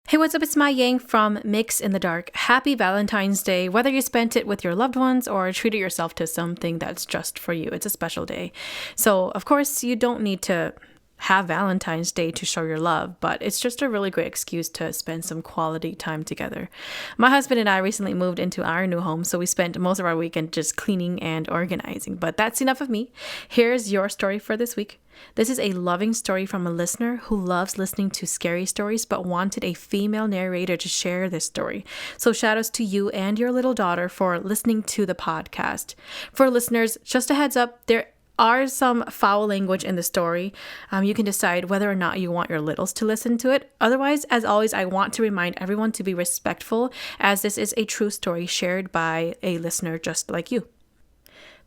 Hey, what's up? It's my Yang from Mix in the Dark. Happy Valentine's Day. Whether you spent it with your loved ones or treated yourself to something that's just for you, it's a special day. So, of course, you don't need to have Valentine's Day to show your love, but it's just a really great excuse to spend some quality time together. My husband and I recently moved into our new home, so we spent most of our weekend just cleaning and organizing. But that's enough of me. Here's your story for this week. This is a loving story from a listener who loves listening to scary stories but wanted a female narrator to share this story. So shout outs to you and your little daughter for listening to the podcast. For listeners, just a heads up, there are some foul language in the story. You can decide whether or not you want your littles to listen to it. Otherwise, as always, I want to remind everyone to be respectful, as this is a true story shared by a listener just like you.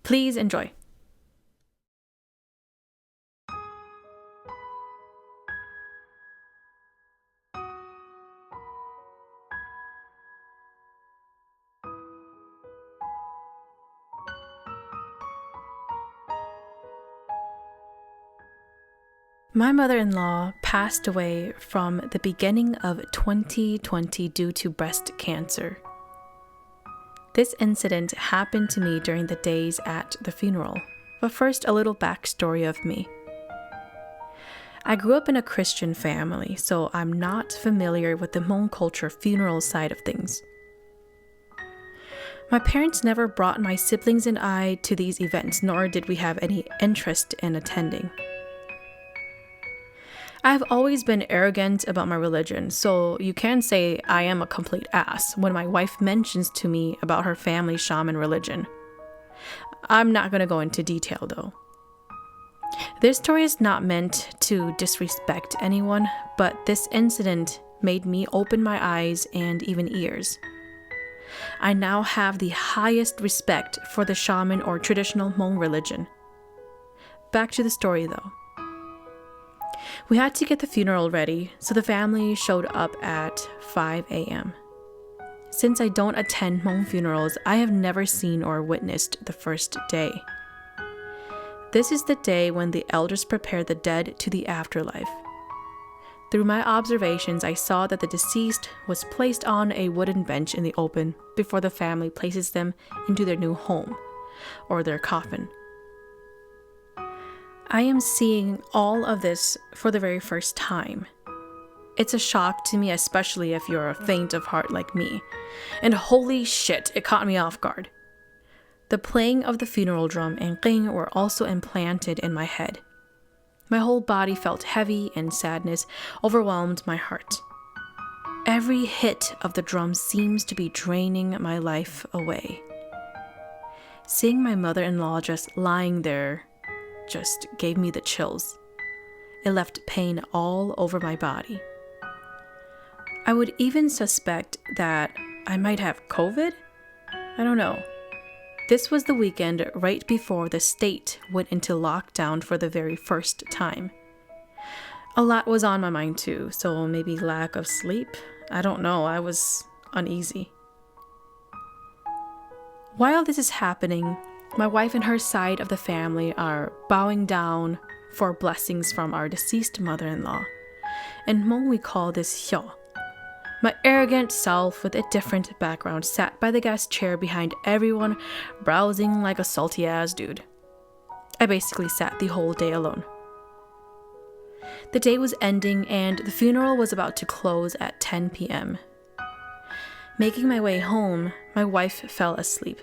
Please enjoy. My mother-in-law passed away from the beginning of 2020 due to breast cancer. This incident happened to me during the days at the funeral. But first, a little backstory of me. I grew up in a Christian family, so I'm not familiar with the Hmong culture funeral side of things. My parents never brought my siblings and I to these events, nor did we have any interest in attending. I've always been arrogant about my religion, so you can say I am a complete ass when my wife mentions to me about her family shaman religion. I'm not going to go into detail though. This story is not meant to disrespect anyone, but this incident made me open my eyes and even ears. I now have the highest respect for the shaman or traditional Hmong religion. Back to the story though. We had to get the funeral ready, so the family showed up at 5 a.m. Since I don't attend Hmong funerals, I have never seen or witnessed the first day. This is the day when the elders prepare the dead to the afterlife. Through my observations, I saw that the deceased was placed on a wooden bench in the open before the family places them into their new home, or their coffin. I am seeing all of this for the very first time. It's a shock to me, especially if you're faint of heart like me. And holy shit, it caught me off guard. The playing of the funeral drum and ring were also implanted in my head. My whole body felt heavy and sadness overwhelmed my heart. Every hit of the drum seems to be draining my life away. Seeing my mother-in-law just lying there just gave me the chills. It left pain all over my body. I would even suspect that I might have COVID? I don't know. This was the weekend right before the state went into lockdown for the very first time. A lot was on my mind too, so maybe lack of sleep? I don't know, I was uneasy. While this is happening, my wife and her side of the family are bowing down for blessings from our deceased mother-in-law. In Hmong we call this hyo. My arrogant self with a different background sat by the guest chair behind everyone, browsing like a salty ass dude. I basically sat the whole day alone. The day was ending and the funeral was about to close at 10 p.m. Making my way home, my wife fell asleep.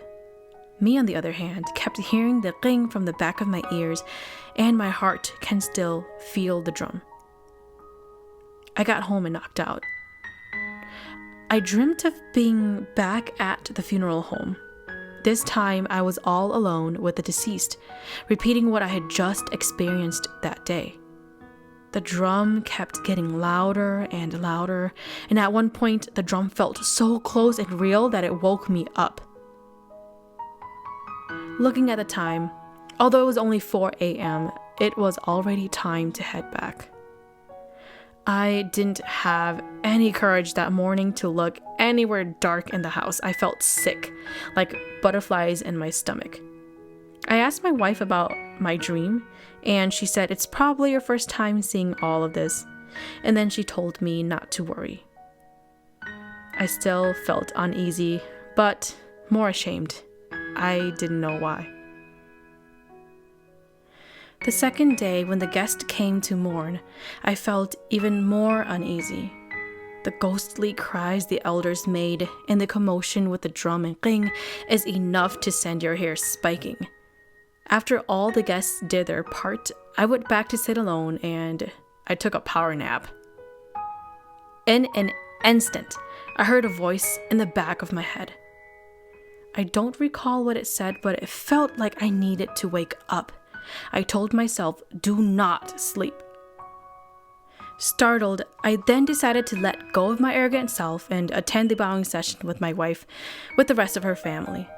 Me, on the other hand, kept hearing the ring from the back of my ears, and my heart can still feel the drum. I got home and knocked out. I dreamt of being back at the funeral home. This time, I was all alone with the deceased, repeating what I had just experienced that day. The drum kept getting louder and louder, and at one point, the drum felt so close and real that it woke me up. Looking at the time, although it was only 4 a.m., it was already time to head back. I didn't have any courage that morning to look anywhere dark in the house. I felt sick, like butterflies in my stomach. I asked my wife about my dream, and she said it's probably your first time seeing all of this, and then she told me not to worry. I still felt uneasy, but more ashamed. I didn't know why. The second day, when the guest came to mourn, I felt even more uneasy. The ghostly cries the elders made and the commotion with the drum and ring is enough to send your hair spiking. After all the guests did their part, I went back to sit alone and I took a power nap. In an instant, I heard a voice in the back of my head. I don't recall what it said, but it felt like I needed to wake up. I told myself, do not sleep. Startled, I then decided to let go of my arrogant self and attend the bowing session with my wife, with the rest of her family.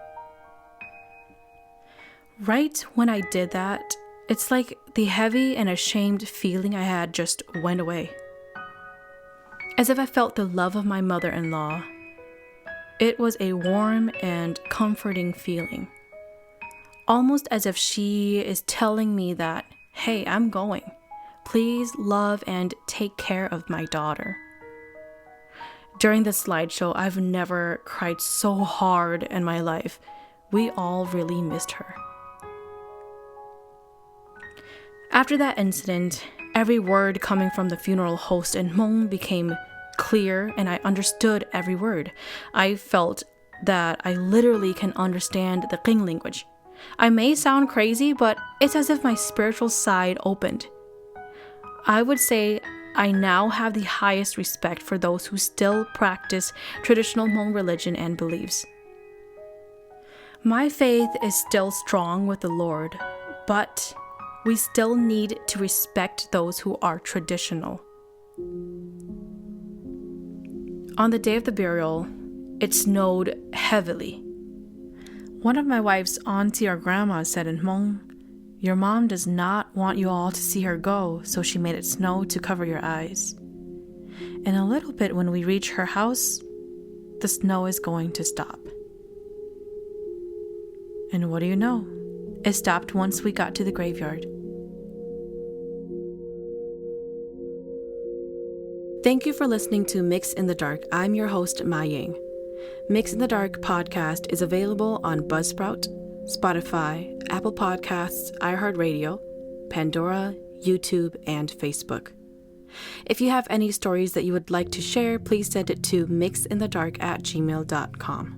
Right when I did that, it's like the heavy and ashamed feeling I had just went away. As if I felt the love of my mother-in-law. It was a warm and comforting feeling. Almost as if she is telling me that, hey, I'm going. Please love and take care of my daughter. During the slideshow, I've never cried so hard in my life. We all really missed her. After that incident, every word coming from the funeral host and Hmong became clear and I understood every word. I felt that I literally can understand the King language. I may sound crazy, but it's as if my spiritual side opened. I would say I now have the highest respect for those who still practice traditional Hmong religion and beliefs. My faith is still strong with the Lord, but we still need to respect those who are traditional. On the day of the burial, it snowed heavily. One of my wife's auntie or grandma said in Hmong, your mom does not want you all to see her go, so she made it snow to cover your eyes. In a little bit when we reach her house, the snow is going to stop. And what do you know? It stopped once we got to the graveyard. Thank you for listening to Mix in the Dark. I'm your host, Ma Ying. Mix in the Dark podcast is available on Buzzsprout, Spotify, Apple Podcasts, iHeartRadio, Pandora, YouTube, and Facebook. If you have any stories that you would like to share, please send it to mixinthedark@gmail.com.